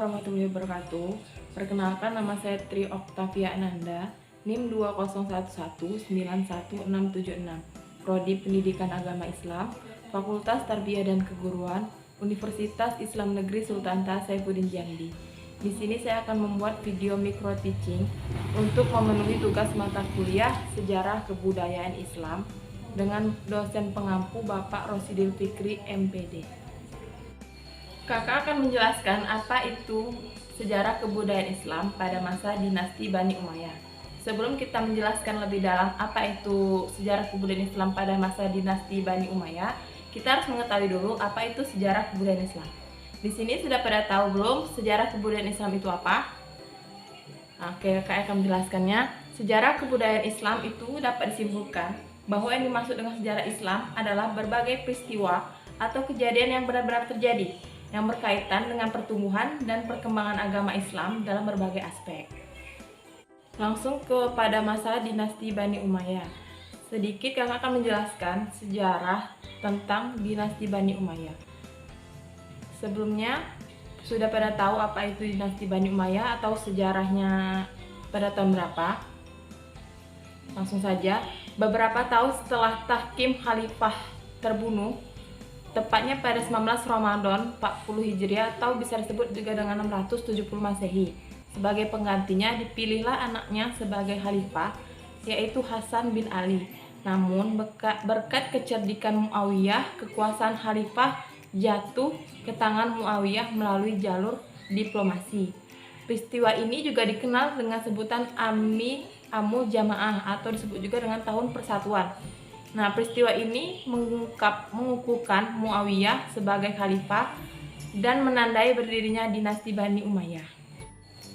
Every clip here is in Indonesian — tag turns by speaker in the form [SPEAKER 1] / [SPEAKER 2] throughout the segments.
[SPEAKER 1] warahmatullahi wabarakatuh. Perkenalkan, nama saya Tri Oktavia Ananda, NIM 201191676, Prodi Pendidikan Agama Islam, Fakultas Tarbiyah dan Keguruan, Universitas Islam Negeri Sultan Taha Saifuddin Jambi. Di sini saya akan membuat video micro teaching untuk memenuhi tugas mata kuliah Sejarah Kebudayaan Islam dengan dosen pengampu Bapak Rosidil Fikri, MPD. Kakak akan menjelaskan apa itu sejarah kebudayaan Islam pada masa dinasti Bani Umayyah. Sebelum kita menjelaskan lebih dalam apa itu sejarah kebudayaan Islam pada masa dinasti Bani Umayyah, kita harus mengetahui dulu apa itu sejarah kebudayaan Islam. Di sini sudah pada tahu belum sejarah kebudayaan Islam itu apa? Oke, kakak akan menjelaskannya. Sejarah kebudayaan Islam itu dapat disimpulkan bahwa yang dimaksud dengan sejarah Islam adalah berbagai peristiwa atau kejadian yang benar-benar terjadi yang berkaitan dengan pertumbuhan dan perkembangan agama Islam dalam berbagai aspek. Langsung kepada masa dinasti Bani Umayyah. Sedikit kakak akan menjelaskan sejarah tentang dinasti Bani Umayyah. Sebelumnya, sudah pada tahu apa itu dinasti Bani Umayyah atau sejarahnya pada tahun berapa? Langsung saja, beberapa tahun setelah Tahkim Khalifah terbunuh, tepatnya pada 19 Ramadan 40 Hijriah atau bisa disebut juga dengan 670 Masehi. Sebagai penggantinya dipilihlah anaknya sebagai khalifah, yaitu Hasan bin Ali. Namun berkat kecerdikan Muawiyah, kekuasaan khalifah jatuh ke tangan Muawiyah melalui jalur diplomasi. Peristiwa ini juga dikenal dengan sebutan Amul Jamaah atau disebut juga dengan Tahun Persatuan. Nah, peristiwa ini mengukuhkan Muawiyah sebagai khalifah dan menandai berdirinya dinasti Bani Umayyah.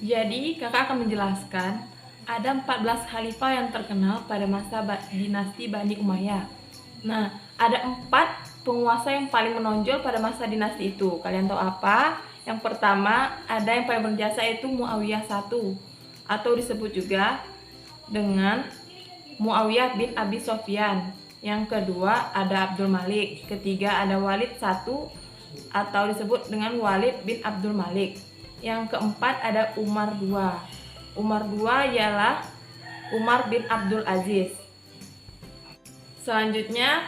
[SPEAKER 1] Jadi, kakak akan menjelaskan ada 14 khalifah yang terkenal pada masa dinasti Bani Umayyah. Nah, ada 4 penguasa yang paling menonjol pada masa dinasti itu. Kalian tahu apa? Yang pertama, ada yang paling berjasa yaitu Muawiyah I atau disebut juga dengan Muawiyah bin Abi Sofyan. Yang kedua ada Abdul Malik. Ketiga ada Walid I atau disebut dengan Walid bin Abdul Malik. Yang keempat ada Umar II. Umar II ialah Umar bin Abdul Aziz. Selanjutnya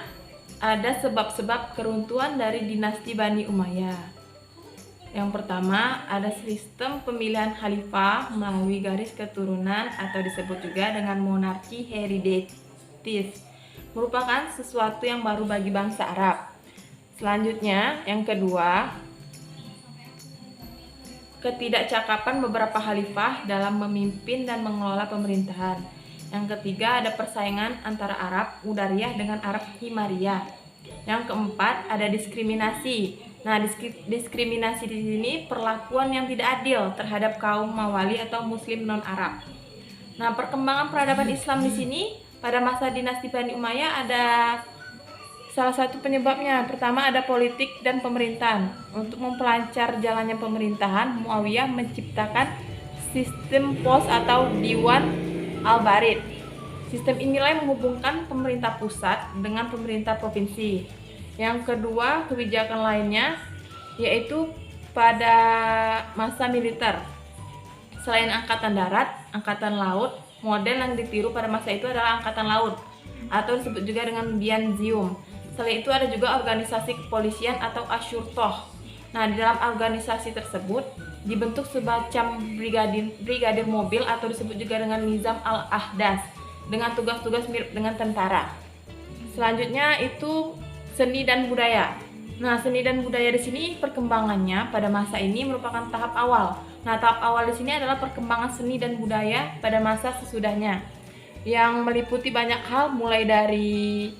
[SPEAKER 1] ada sebab-sebab keruntuhan dari dinasti Bani Umayyah. Yang pertama ada sistem pemilihan khalifah melalui garis keturunan atau disebut juga dengan monarki hereditaris, merupakan sesuatu yang baru bagi bangsa Arab. Selanjutnya, yang kedua, ketidakcakapan beberapa khalifah dalam memimpin dan mengelola pemerintahan. Yang ketiga, ada persaingan antara Arab Udariyah dengan Arab Himariyah. Yang keempat, ada diskriminasi. Nah, diskriminasi di sini perlakuan yang tidak adil terhadap kaum Mawali atau Muslim non-Arab. Nah, perkembangan peradaban Islam di sini pada masa dinasti Bani Umayyah ada salah satu penyebabnya. Pertama ada politik dan pemerintahan. Untuk memperlancar jalannya pemerintahan, Muawiyah menciptakan sistem pos atau Diwan Al-Barid. Sistem inilah yang menghubungkan pemerintah pusat dengan pemerintah provinsi. Yang kedua, kebijakan lainnya yaitu pada masa militer. Selain angkatan darat, angkatan laut, model yang ditiru pada masa itu adalah angkatan laut atau disebut juga dengan Bianzium. Selain itu ada juga organisasi kepolisian atau Asyurtoh. Nah, di dalam organisasi tersebut dibentuk semacam brigadir mobil atau disebut juga dengan Nizam al-Ahdas dengan tugas-tugas mirip dengan tentara. Selanjutnya itu seni dan budaya. Nah, seni dan budaya di sini perkembangannya pada masa ini merupakan tahap awal. Nah, tahap awal di sini adalah perkembangan seni dan budaya pada masa sesudahnya, yang meliputi banyak hal mulai dari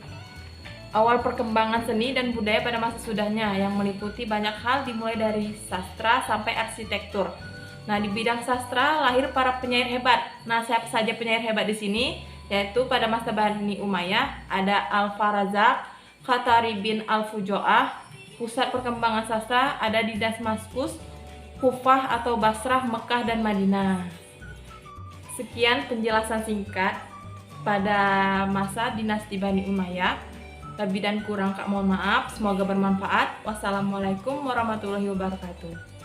[SPEAKER 1] awal perkembangan seni dan budaya pada masa sesudahnya, yang meliputi banyak hal dimulai dari sastra sampai arsitektur. Nah, di bidang sastra lahir para penyair hebat. Nah, siapa saja penyair hebat di sini? Yaitu pada masa Bani Umayyah ada Al-Farazak, Khatari bin Al-Fujo'ah. Pusat perkembangan sastra ada di Damaskus, Kufah atau Basrah, Mekah, dan Madinah. Sekian penjelasan singkat pada masa dinasti Bani Umayyah. Lebih dan kurang kak mohon maaf. Semoga bermanfaat. Wassalamualaikum warahmatullahi wabarakatuh.